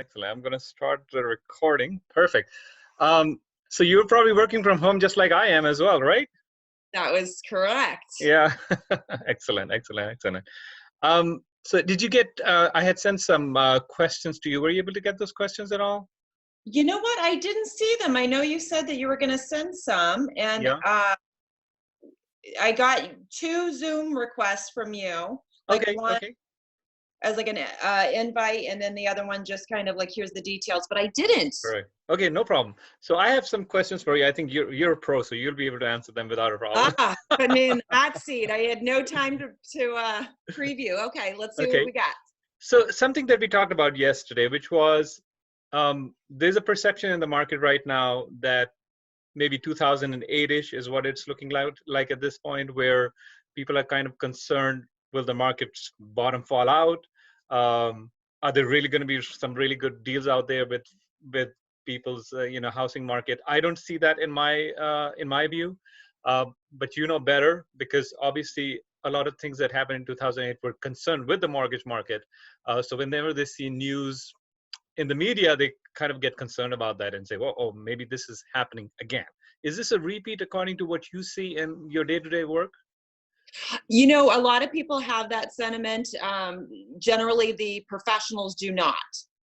Excellent. I'm going to start the recording. Perfect. So you're probably working from home just like I am as well, right? That was correct. Yeah. Excellent, excellent, excellent. So did you get, I had sent some questions to you. Were you able to get those questions at all? You know what? I didn't see them. I know you said that you were going to send some, and Yeah. I got 2 Zoom requests from you, like Okay, one okay. as like an invite, and then the other one just kind of like, here's the details, but I didn't. Right. Okay, no problem. So I have some questions for you. I think you're a pro, so you'll be able to answer them without a problem. Put me in the hot seat. I had no time to preview. Okay, let's see what Okay. we got. So something that we talked about yesterday, which was there's a perception in the market right now that maybe 2008-ish is what it's looking like at this point, where people are kind of concerned, will the market's bottom fall out? Are there really going to be some really good deals out there with people's housing market? I don't see that in my view, but you know better, because obviously a lot of things that happened in 2008 were concerned with the mortgage market. So whenever they see news in the media, they kind of get concerned about that and say, well, oh, maybe this is happening again. Is this a repeat according to what you see in your day-to-day work? You know, a lot of people have that sentiment. Generally, the professionals do not.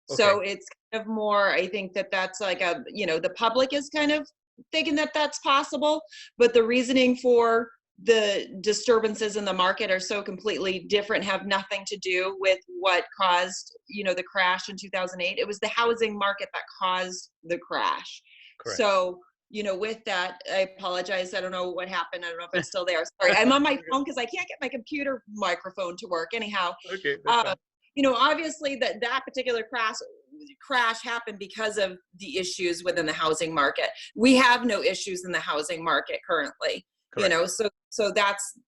Okay, So it's kind of more, I think that that's like the public is kind of thinking that that's possible, but the reasoning for the disturbances in the market are so completely different, have nothing to do with what caused, the crash in 2008. It was the housing market that caused the crash. correct. So, with that, I apologize. I don't know what happened. I don't know if it's still there. Sorry. I'm on my phone because I can't get my computer microphone to work. Anyhow, Okay, that's uh, fine. obviously that particular crash happened because of the issues within the housing market. We have no issues in the housing market currently, Correct. so that's,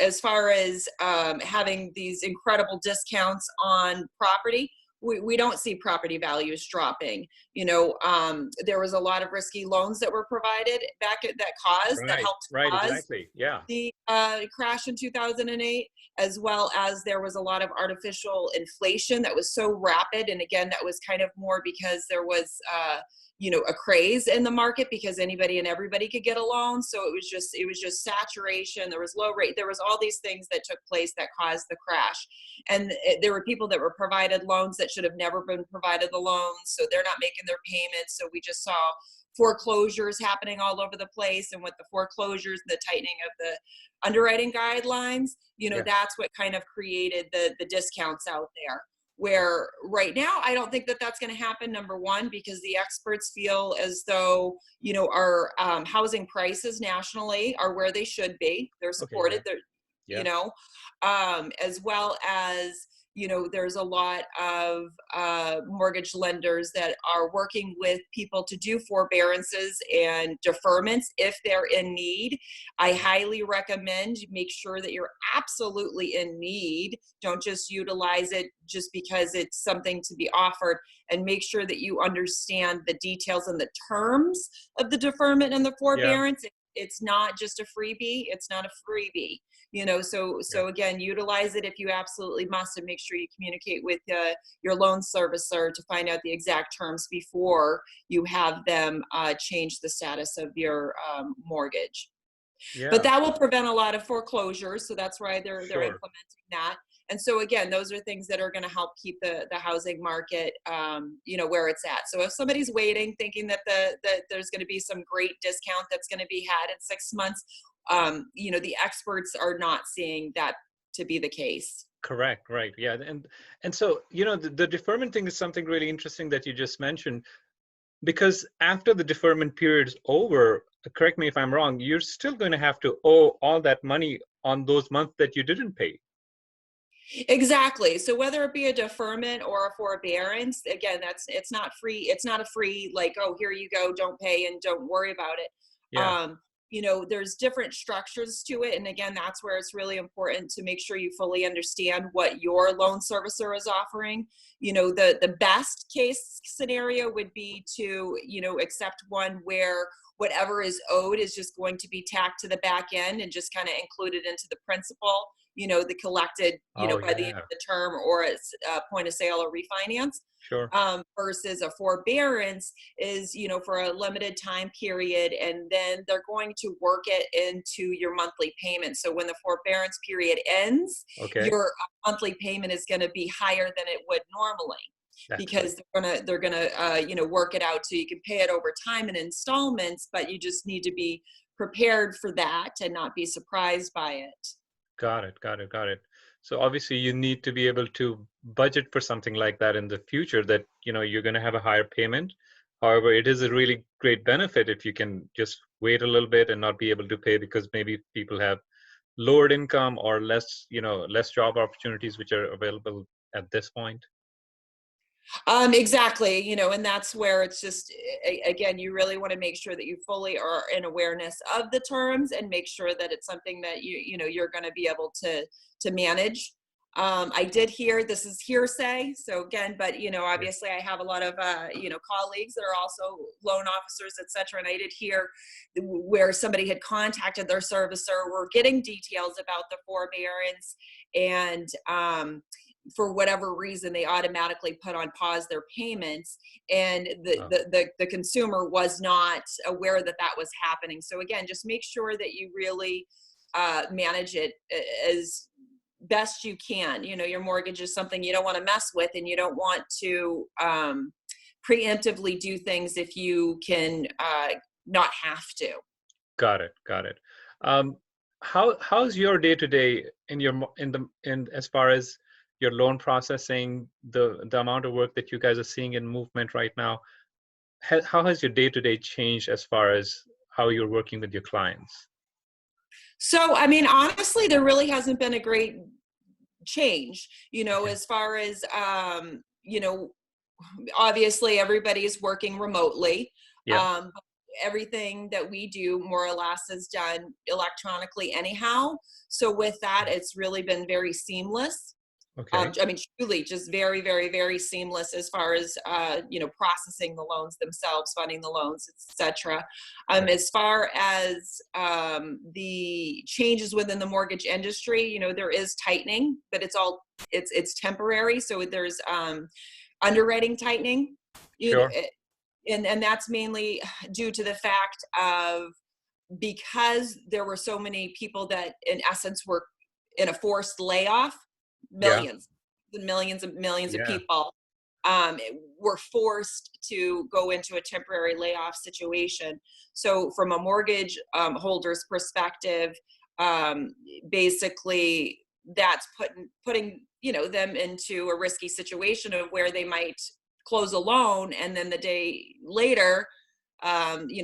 as far as having these incredible discounts on property, we don't see property values dropping. There was a lot of risky loans that were provided that Right, helped right, cause exactly. Yeah. the crash in 2008, as well as there was a lot of artificial inflation that was so rapid. And again, that was kind of more because there was, a craze in the market because anybody and everybody could get a loan. So it was just saturation. There was low rate. There was all these things that took place that caused the crash. And there were people that were provided loans that should have never been provided the loans. So they're not making their payments. So we just saw foreclosures happening all over the place, and with the foreclosures, the tightening of the underwriting guidelines, Yeah. that's what kind of created the discounts out there, where right now I don't think that that's going to happen. Number one, because the experts feel as though our housing prices nationally are where they should be. They're Okay. Yeah. supported. They're Yeah. as well as there's a lot of mortgage lenders that are working with people to do forbearances and deferments if they're in need. I highly recommend make sure that you're absolutely in need. Don't just utilize it just because it's something to be offered, and make sure that you understand the details and the terms of the deferment and the Yeah. forbearance. It's not just a freebie. It's not a freebie. So Yeah. again, utilize it if you absolutely must, and make sure you communicate with your loan servicer to find out the exact terms before you have them change the status of your mortgage. But Yeah. that will prevent a lot of foreclosures, so that's why they're Sure. implementing that. And so again, those are things that are going to help keep the housing market, where it's at. So if somebody's waiting, thinking that there's going to be some great discount that's going to be had in 6 months, the experts are not seeing that to be the case. Correct. Right. Yeah. And so the deferment thing is something really interesting that you just mentioned, because after the deferment period is over, correct me if I'm wrong, you're still going to have to owe all that money on those months that you didn't pay. Exactly. So whether it be a deferment or a forbearance, again, it's not free. It's not a free, like, oh, here you go, don't pay and don't worry about it. Yeah. There's different structures to it. And again, that's where it's really important to make sure you fully understand what your loan servicer is offering. The best case scenario would be to, accept one where whatever is owed is just going to be tacked to the back end and just kind of included into the principal, the collected, Oh, by the end yeah. of the term, or it's point of sale or refinance. Sure. Versus a forbearance is, for a limited time period, and then they're going to work it into your monthly payment. So when the forbearance period ends, Okay. your monthly payment is going to be higher than it would normally, That's right. because they're gonna work it out so you can pay it over time in installments, but you just need to be prepared for that and not be surprised by it. Got it. Got it. Got it. So obviously you need to be able to budget for something like that in the future, that, you're going to have a higher payment. However, it is a really great benefit if you can just wait a little bit and not be able to pay because maybe people have lowered income or less job opportunities which are available at this point. Exactly, and that's where it's just, again, you really want to make sure that you fully are in awareness of the terms and make sure that it's something that you're going to be able to manage. I did hear, this is hearsay, so again, but Yeah. obviously I have a lot of colleagues that are also loan officers, etc. And I did hear where somebody had contacted their servicer, were getting details about the forbearance, and for whatever reason they automatically put on pause their payments, and Oh, the consumer was not aware that that was happening. So again, just make sure that you really manage it as best you can. Your mortgage is something you don't want to mess with, and you don't want to preemptively do things if you can not have to. got it. Got it. Um, how's your day to day in your in as far as your loan processing, the amount of work that you guys are seeing in movement right now? How has your day to day changed as far as how you're working with your clients? So I mean, honestly, there really hasn't been a great change, Okay. as far as obviously everybody is working remotely. Yeah. But everything that we do more or less is done electronically anyhow. So with that, it's really been very seamless. Okay. I mean, truly just very, very, very seamless as far as, processing the loans themselves, funding the loans, etc. Right. As far as the changes within the mortgage industry, there is tightening, but it's temporary. So there's underwriting tightening, you know, Sure. and that's mainly due to the fact of, because there were so many people that in essence were in a forced layoff, Yeah. millions and millions and millions of Yeah. people were forced to go into a temporary layoff situation. So from a mortgage holder's perspective, um, basically that's putting them into a risky situation of where they might close a loan, and then the day later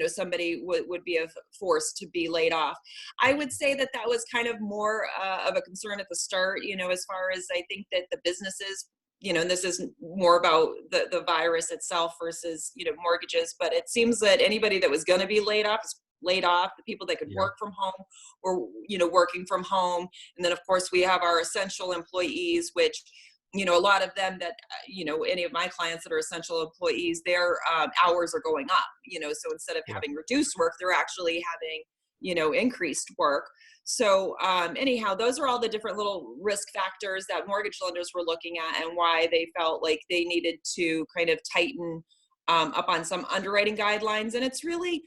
somebody would be forced to be laid off. I would say that that was kind of more of a concern at the start, as far as I think that the businesses, and this is more about the virus itself versus, mortgages, but it seems that anybody that was going to be laid off is laid off. The people that could Yeah. work from home were, working from home. And then of course we have our essential employees, which, a lot of them that, any of my clients that are essential employees, their hours are going up, so instead of Yeah. having reduced work, they're actually having, increased work. So anyhow, those are all the different little risk factors that mortgage lenders were looking at, and why they felt like they needed to kind of tighten up on some underwriting guidelines. And it's really,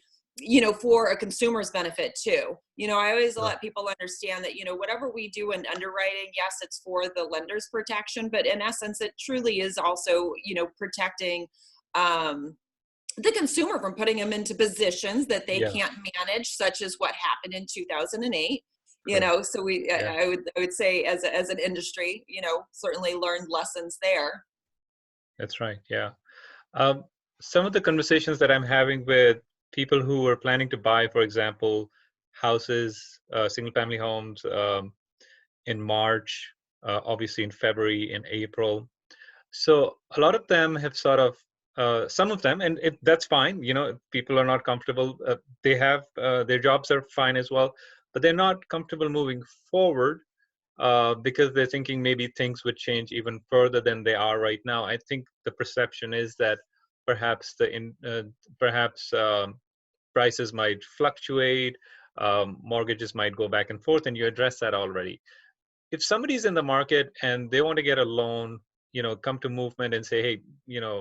for a consumer's benefit too. I always Sure. let people understand that, whatever we do in underwriting, yes, it's for the lender's protection, but in essence, it truly is also, protecting the consumer from putting them into positions that they Yeah. can't manage, such as what happened in 2008. Correct. So we, Yeah. I would say as an industry, certainly learned lessons there. That's right. Yeah. Um, some of the conversations that I'm having with people who are planning to buy, for example, houses, single-family homes, in March, obviously in February, in April. So a lot of them have sort of, some of them, and that's fine. People are not comfortable. They have their jobs are fine as well, but they're not comfortable moving forward because they're thinking maybe things would change even further than they are right now. I think the perception is that perhaps perhaps prices might fluctuate, mortgages might go back and forth, and you address that already. If somebody's in the market and they want to get a loan, come to Movement and say, hey,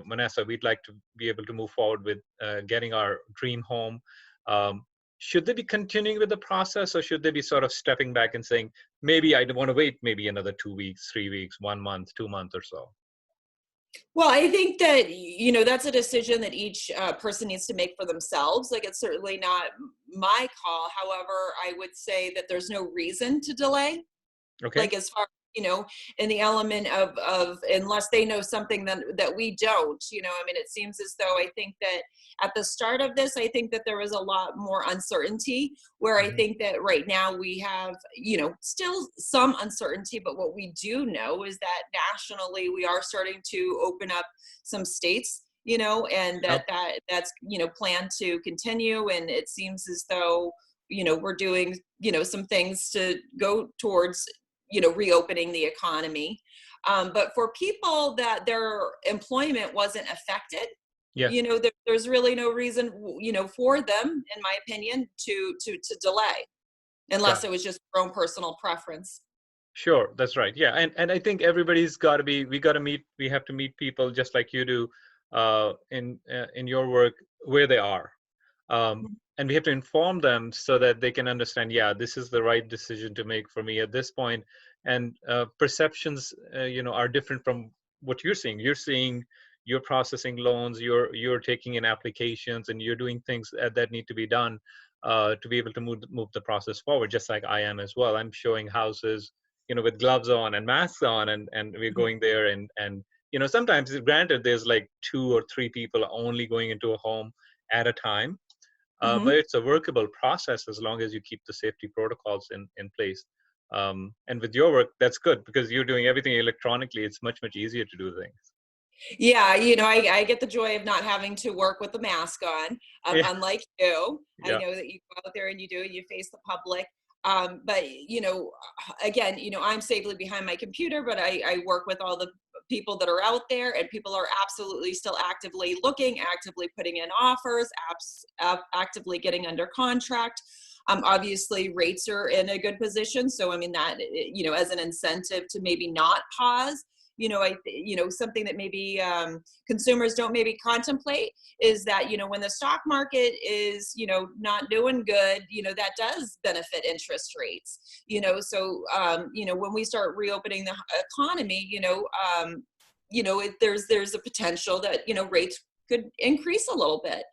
Vanessa, we'd like to be able to move forward with getting our dream home. Um, should they be continuing with the process, or should they be sort of stepping back and saying, maybe I want to wait maybe another 2 weeks, 3 weeks, 1 month, 2 months or so? Well, I think that, that's a decision that each person needs to make for themselves. Like, it's certainly not my call. However, I would say that there's no reason to delay. Okay. Like, as far, in the element of unless they know something that we don't, I mean, it seems as though, I think that at the start of this, I think that there was a lot more uncertainty, where I Hmm. think that right now we have, still some uncertainty, but what we do know is that nationally we are starting to open up some states, and Yep. that's planned to continue. And it seems as though, we're doing, some things to go towards, reopening the economy. But for people that their employment wasn't affected, Yeah. there's really no reason, for them, in my opinion, to delay, Got unless it it. was just their own personal preference. Sure, that's right. Yeah, and I think everybody's got to be. We have to meet people just like you do, in your work where they are, and we have to inform them so that they can understand. Yeah, this is the right decision to make for me at this point. And perceptions, are different from what you're seeing. You're processing loans, you're taking in applications, and you're doing things that need to be done to be able to move the process forward. Just like I am as well. I'm showing houses, with gloves on and masks on, and we're Mhm. going there, and sometimes, granted, there's like 2 or 3 people only going into a home at a time, but Mhm. it's a workable process as long as you keep the safety protocols in place. And with your work, that's good because you're doing everything electronically. It's much, much easier to do things. Yeah, I get the joy of not having to work with the mask on, Yeah, unlike you. I yeah, know that you go out there and you face the public. But again, I'm safely behind my computer, but I work with all the people that are out there, and people are absolutely still actively looking, actively putting in offers, actively getting under contract. Obviously, rates are in a good position, so I mean that, as an incentive to maybe not pause. Something that maybe consumers don't maybe contemplate is that, when the stock market is, not doing good, that does benefit interest rates. When we start reopening the economy, there's a potential that, rates could increase a little bit.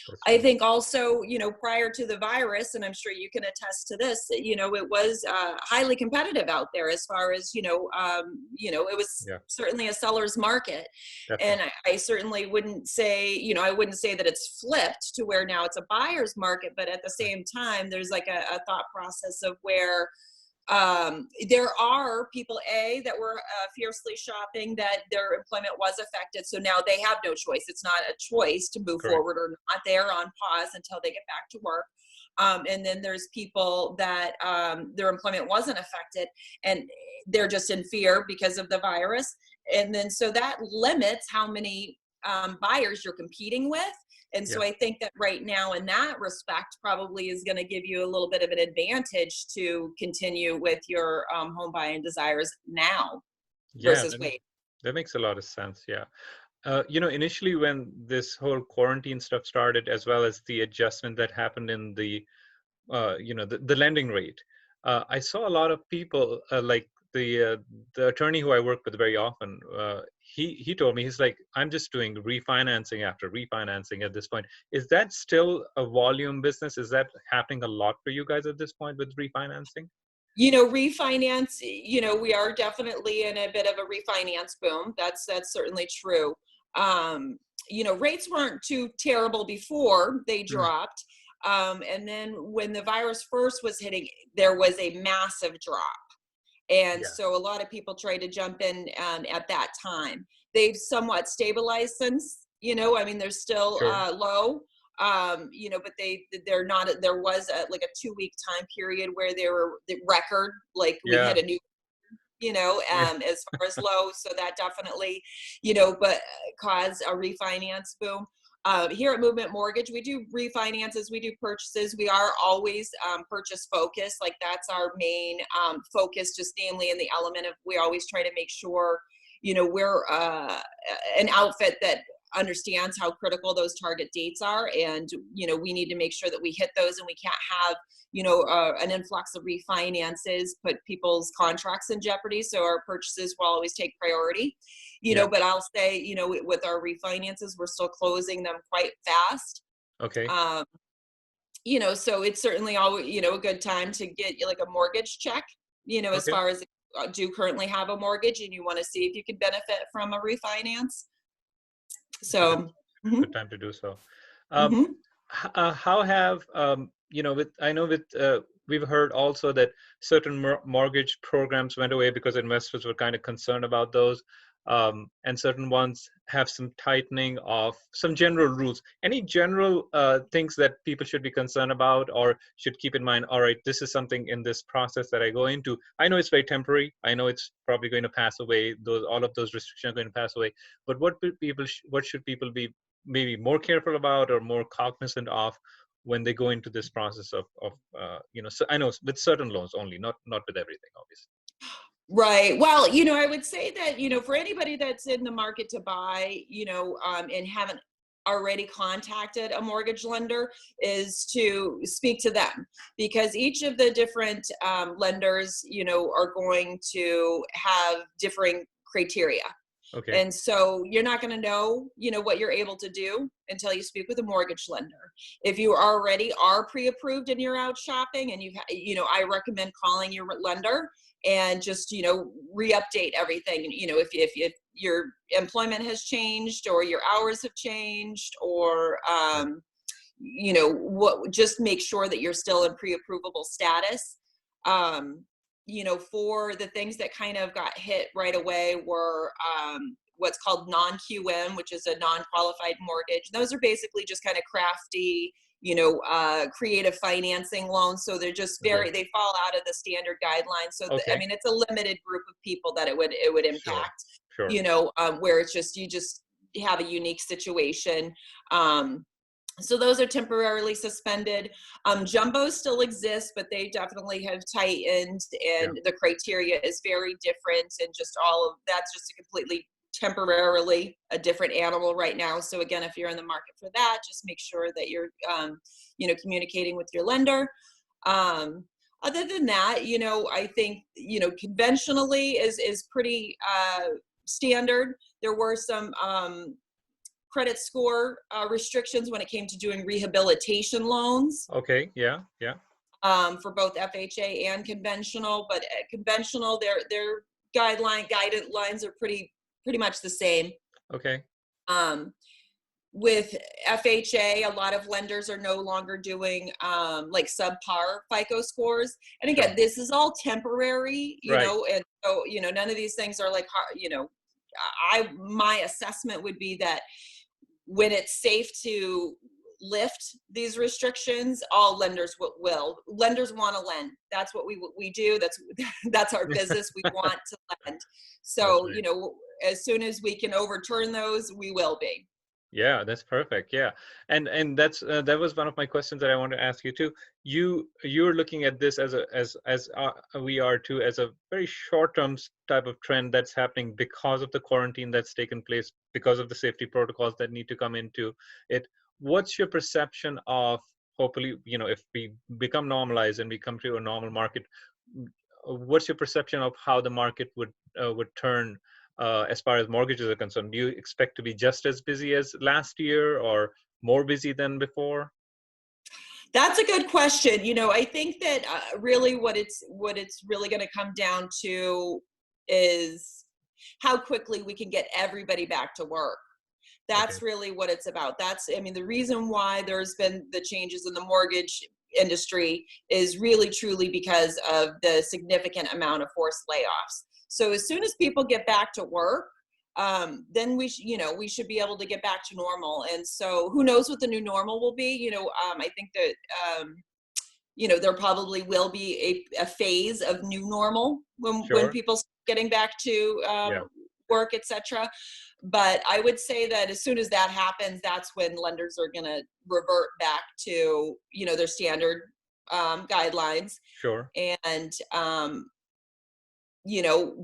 that's I right. think also, prior to the virus, and I'm sure you can attest to this, it was highly competitive out there, as far as, it was Yeah, certainly a seller's market. And definitely. I certainly wouldn't say, I wouldn't say that it's flipped to where now it's a buyer's market, but at the Right. same time, there's like a thought process of where there are people that were fiercely shopping, that their employment was affected, so now they have no choice. It's not a choice to move Correct. forward or not. They're on pause until they get back to work. And then there's people that their employment wasn't affected, and they're just in fear because of the virus. And then so that limits how many buyers you're competing with. And Yeah. so I think that right now, in that respect, probably is going to give you a little bit of an advantage to continue with your home buying desires now Yeah, versus wait. that makes a lot of sense. Yeah. Initially when this whole quarantine stuff started, as well as the adjustment that happened in the lending rate, I saw a lot of people, like the attorney who I work with very often. He told me, he's like, I'm just doing refinancing after refinancing at this point. Is that still a volume business? Is that happening a lot for you guys at this point with refinancing? Refinance, we are definitely in a bit of a refinance boom. That's certainly true. um Rates weren't too terrible before they Mm, dropped. And then when the virus first was hitting, there was a massive drop. And yeah. so a lot of people tried to jump in at that time. They've somewhat stabilized since, I mean, they're still Sure. low, but they're not, there was like a 2 week time period where they were the record, like we Yeah. hit a new, Yeah. as far as low. So that definitely, but caused a refinance boom. Here at Movement Mortgage, we do refinances, we do purchases. We are always purchase focused. Like that's our main focus, just namely in the element of we always try to make sure, we're an outfit that understands how critical those target dates are. And, we need to make sure that we hit those, and we can't have, an influx of refinances put people's contracts in jeopardy. So our purchases will always take priority, Yeah. but I'll say, with our refinances, we're still closing them quite fast. Okay. Um, so it's certainly always, a good time to get like a mortgage check, as Okay. far as do currently have a mortgage and you want to see if you can benefit from a refinance. It's a good So, mhm, good time to do so. Um, mhm. how have with I know with we've heard also that certain mortgage programs went away because investors were kind of concerned about those, and certain ones have some tightening of some general rules. Any general things that people should be concerned about or should keep in mind? All right, this is something in this process that I go into. I know it's very temporary. I know it's probably going to pass away. All of those restrictions are going to pass away. But what should people be maybe more careful about or more cognizant of when they go into this process of so I know with certain loans only, not with everything, obviously. Right. Well, I would say that, for anybody that's in the market to buy, and haven't already contacted a mortgage lender, is to speak to them, because each of the different lenders, are going to have differing criteria. Okay. And so you're not going to know, what you're able to do until you speak with a mortgage lender. If you already are pre-approved and you're out shopping, and I recommend calling your lender and just, re-update everything. If your employment has changed or your hours have changed, or, Yeah. just make sure that you're still in pre-approvable status. Um, for the things that kind of got hit right away were what's called non-QM, which is a non-qualified mortgage. Those are basically just kind of crafty, creative financing loans. So they're just Okay. they fall out of the standard guidelines. So Okay. it's a limited group of people that it would Sure. impact. Sure. Where it's just you just have a unique situation. So those are temporarily suspended. Jumbos still exist, but they definitely have tightened, Yeah. and the criteria is very different, and just all of that's just a completely temporarily a different animal right now. So again, if you're in the market for that, just make sure that you're, communicating with your lender. Um, Other than that, I think, conventionally is pretty standard. There were some credit score restrictions when it came to doing rehabilitation loans, Okay. Yeah. Yeah. for both FHA and conventional. But conventional, their guidelines are pretty much the same. Okay. Um, with FHA, a lot of lenders are no longer doing like subpar FICO scores. And Sure. again, this is all temporary, Right. and so, none of these things are like, my assessment would be that when it's safe to lift these restrictions, all lenders will. Lenders want to lend. That's what we do. That's our business. We want to lend. That's So, right. as soon as we can overturn those, we will be. Yeah, that's perfect. Yeah, and that's that was one of my questions that I want to ask you too. You're looking at this as we are too, as a very short-term type of trend that's happening because of the quarantine that's taken place, because of the safety protocols that need to come into it. What's your perception of, hopefully, if we become normalized and we come to a normal market, what's your perception of how the market would turn as far as mortgages are concerned? Do you expect to be just as busy as last year or more busy than before? That's a good question. I think that really what it's really going to come down to is how quickly we can get everybody back to work. Okay. That's really what it's about. I mean, the reason why there's been the changes in the mortgage industry is really truly because of the significant amount of forced layoffs. So as soon as people get back to work, then we should be able to get back to normal. And so who knows what the new normal will be? I think that, there probably will be a phase of new normal when Sure. people start getting back to Yeah. work, etc. But I would say that as soon as that happens, that's when lenders are going to revert back to, their standard guidelines. Sure. And,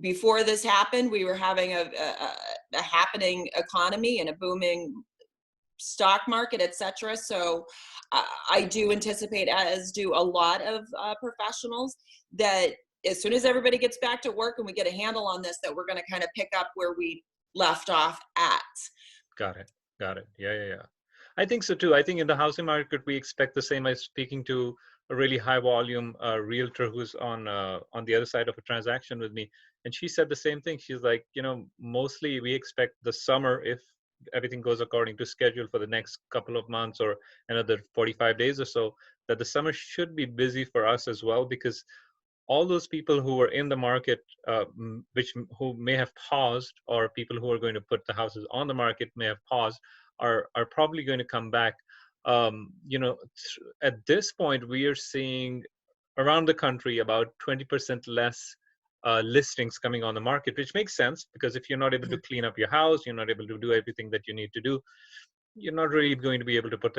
before this happened, we were having a happening economy and a booming stock market, et cetera. So I do anticipate, as do a lot of professionals, that as soon as everybody gets back to work and we get a handle on this, that we're going to kind of pick up where we left off at. Got it. Got it. Yeah, yeah, yeah. I think so too. I think in the housing market, we expect the same. I was speaking to a really high volume realtor who's on the other side of a transaction with me, and she said the same thing. She's like, mostly we expect the summer, if everything goes according to schedule for the next couple of months or another 45 days or so, that the summer should be busy for us as well, because all those people who are in the market, who may have paused, or people who are going to put the houses on the market may have paused, are probably going to come back. At this point, we are seeing around the country about 20% less listings coming on the market, which makes sense, because if you're not able to clean up your house, you're not able to do everything that you need to do, you're not really going to be able to put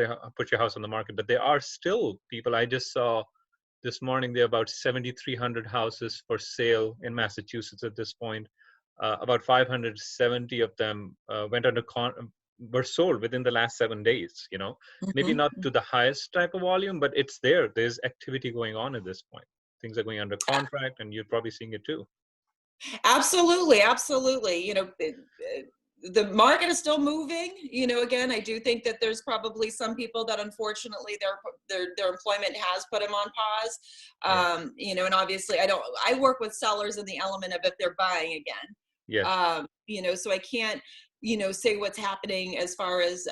your house on the market. But there are still people. I just saw this morning there are about 7,300 houses for sale in Massachusetts at this point. About 570 of them were sold within the last 7 days. Maybe not to the highest type of volume, but it's there. There's activity going on at this point. Things are going under contract, and you're probably seeing it too. Absolutely, absolutely. The market is still moving. Again, I do think that there's probably some people that unfortunately their employment has put them on pause. Yeah. And obviously I work with sellers in the element of if they're buying again. Yes. So I can't, say what's happening as far as,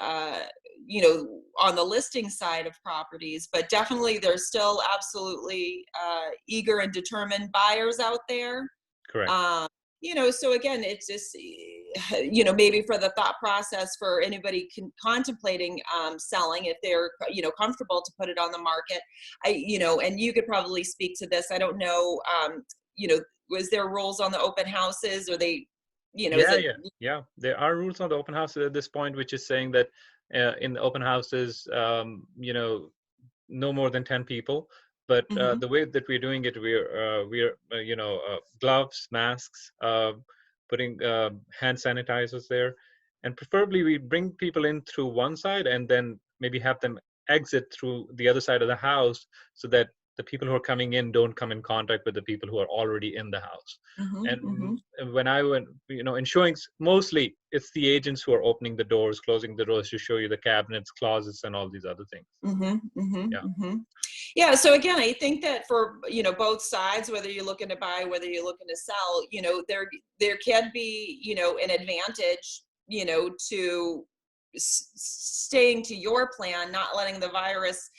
on the listing side of properties, but definitely there's still absolutely eager and determined buyers out there. Correct. So again, it's just, maybe for the thought process for anybody contemplating selling, if they're, comfortable to put it on the market, and you could probably speak to this. I don't know, was there rules on the open houses, or they, yeah. There are rules on the open houses at this point, which is saying that in the open houses, no more than 10 people. But the way that we're doing it, we're gloves, masks, putting hand sanitizers there, and preferably we bring people in through one side and then maybe have them exit through the other side of the house, so that the people who are coming in don't come in contact with the people who are already in the house. And when I went, in showings, mostly it's the agents who are opening the doors, closing the doors to show you the cabinets, closets, and all these other things. Yeah. So again, I think that for, both sides, whether you're looking to buy, whether you're looking to sell, there can be, an advantage, to staying to your plan, not letting the virus,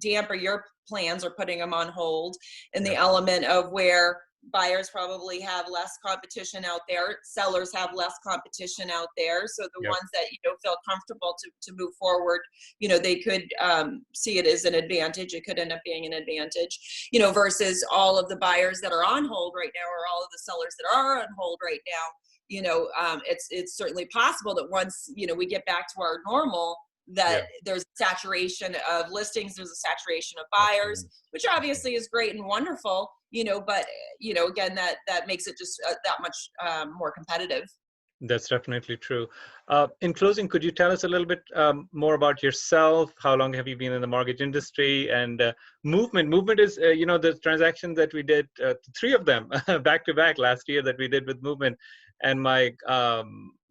damper your plans or putting them on hold, in the element of where buyers probably have less competition out there, sellers have less competition out there, so the ones that feel comfortable to move forward, they could see it as an advantage. It could end up being an advantage, versus all of the buyers that are on hold right now, or all of the sellers that are on hold right now. It's certainly possible that once we get back to our normal, that there's saturation of listings, there's a saturation of buyers, which obviously is great and wonderful, but again, that makes it just that much more competitive. That's definitely true. In closing, could you tell us a little bit more about yourself? How long have you been in the mortgage industry? And Movement? Movement is, the transactions that we did, 3 of them back to back last year that we did with Movement. And my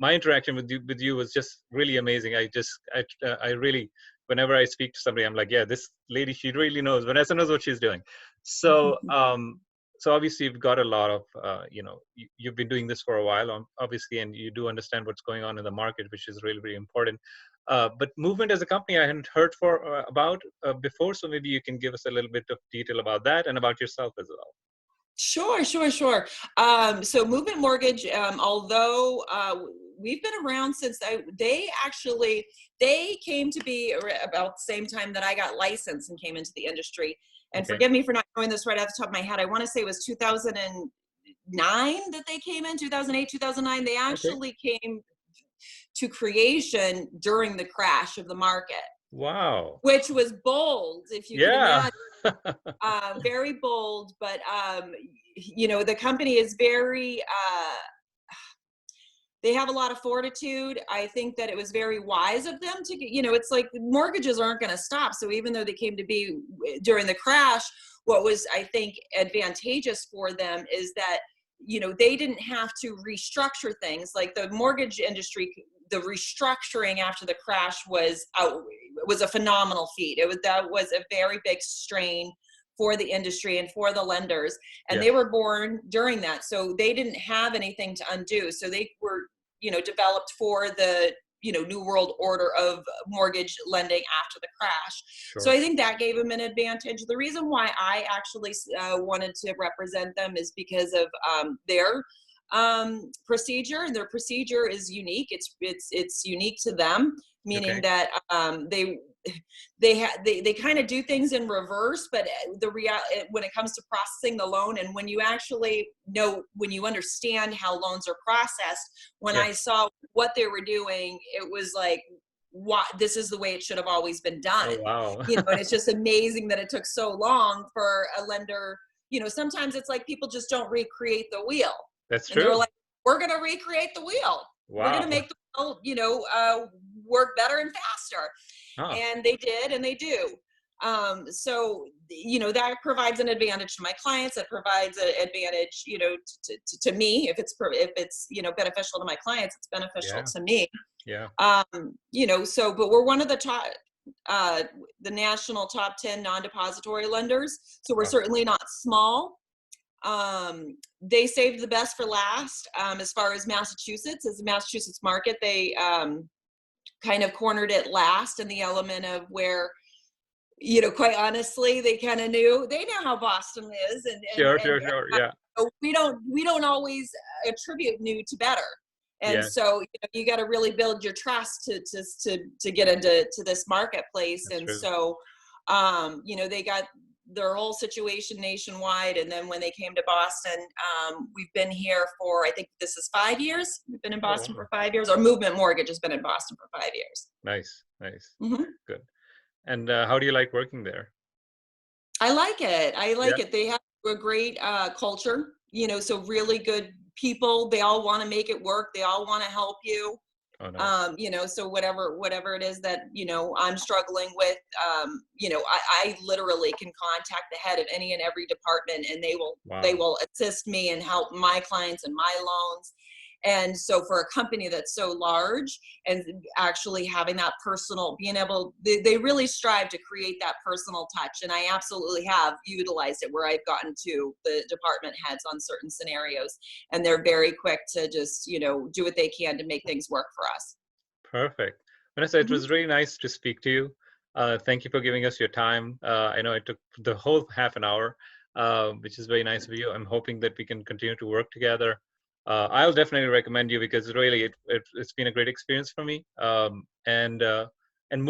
interaction with you was just really amazing. I really, whenever I speak to somebody, I'm like, yeah, this lady, she really knows. Vanessa knows what she's doing. So, so obviously you've got a lot of, you've been doing this for a while, obviously, and you do understand what's going on in the market, which is really, really important. But Movement as a company, I hadn't heard about before. So maybe you can give us a little bit of detail about that and about yourself as well. Sure. So Movement Mortgage, although we've been around since they came to be about the same time that I got licensed and came into the industry. And forgive me for not knowing this right off the top of my head. I want to say it was 2009 that they came in, 2008, 2009. They actually came to creation during the crash of the market, Wow. which was bold, if you can Yeah. imagine. Very bold, but the company is very they have a lot of fortitude. I think that it was very wise of them to, it's like mortgages aren't going to stop. So even though they came to be during the crash, what was, I think, advantageous for them is that, they didn't have to restructure things. Like the mortgage industry, the restructuring after the crash was a phenomenal feat. That was a very big strain for the industry and for the lenders, and Yes. they were born during that, so they didn't have anything to undo. So they were, developed for the, new world order of mortgage lending after the crash. So Sure. I think that gave them an advantage. The reason why I actually wanted to represent them is because of their procedure, and their procedure is unique. It's unique to them, meaning Okay. that they kind of do things in reverse, but when it comes to processing the loan, and when you actually when you understand how loans are processed, when I Yes. saw what they were doing, it was like, what, this is the way it should have always been done. Oh, wow. And it's just amazing that it took so long for a lender. Sometimes it's like people just don't recreate the wheel, That's and they were true. like, we're going to recreate the wheel. We're going to Wow. make the wheel, work better and faster. Huh. And they did, and they do. So that provides an advantage to my clients. That provides an advantage, to me. If it's beneficial to my clients, it's beneficial Yeah. to me. Yeah. But we're one of the top, the national top 10 non-depository lenders. So we're Wow. certainly not small. They saved the best for last. As far as Massachusetts, as the Massachusetts market, they kind of cornered it last in the element of where, quite honestly, they kind of they know how Boston is, Sure. Sure. Sure. Yeah. we don't always attribute new to better. And Yes. so you got to really build your trust to get into this marketplace. That's And true. so they got their whole situation nationwide, and then when they came to Boston, we've been here for, I think this is 5 years. We've been in Oh, Boston wow. for 5 years. Our Movement Mortgage has been in Boston for 5 years. Nice. Nice. Hmm. Good. And how do you like working there? I like it. I Yeah. like it. They have a great culture, so really good people. They all want to make it work. They all want to help you. Oh, nice. So whatever it is that, I'm struggling with, I literally can contact the head of any and every department, and they Wow. will assist me and help my clients and my loans. And so for a company that's so large, and actually having that personal, being able, they really strive to create that personal touch. And I absolutely have utilized it, where I've gotten to the department heads on certain scenarios, and they're very quick to just, do what they can to make things work for us. Perfect. Vanessa, it Mhm. was really nice to speak to you. Thank you for giving us your time. I know it took the whole half an hour, which is very nice of you. I'm hoping that we can continue to work together. I'll definitely recommend you because really it's been a great experience for me. And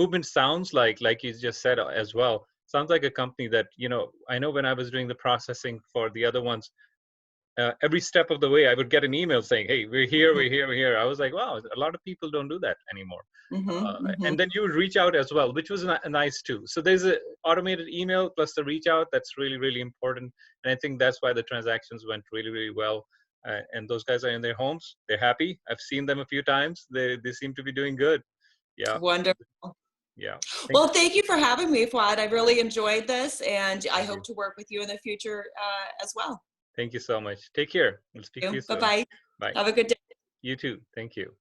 Movement sounds like you just said as well, sounds like a company that, I know when I was doing the processing for the other ones, every step of the way, I would get an email saying, "Hey, we're here, we're here, we're here." I was like, "Wow, a lot of people don't do that anymore." Mhm. And Mhm. then you would reach out as well, which was nice too. So there's a automated email plus the reach out. That's really, really important. And I think that's why the transactions went really, really well. And those guys are in their homes. They're happy. I've seen them a few times. They seem to be doing good. Yeah, Wonderful. yeah. Thank Well, thank you for having me, Fuad. I really enjoyed this, and I thank hope you. to work with you in the future as well. Thank you so much. Take care. We'll speak to you Bye soon. bye. Bye. Have a good day. You too. Thank you.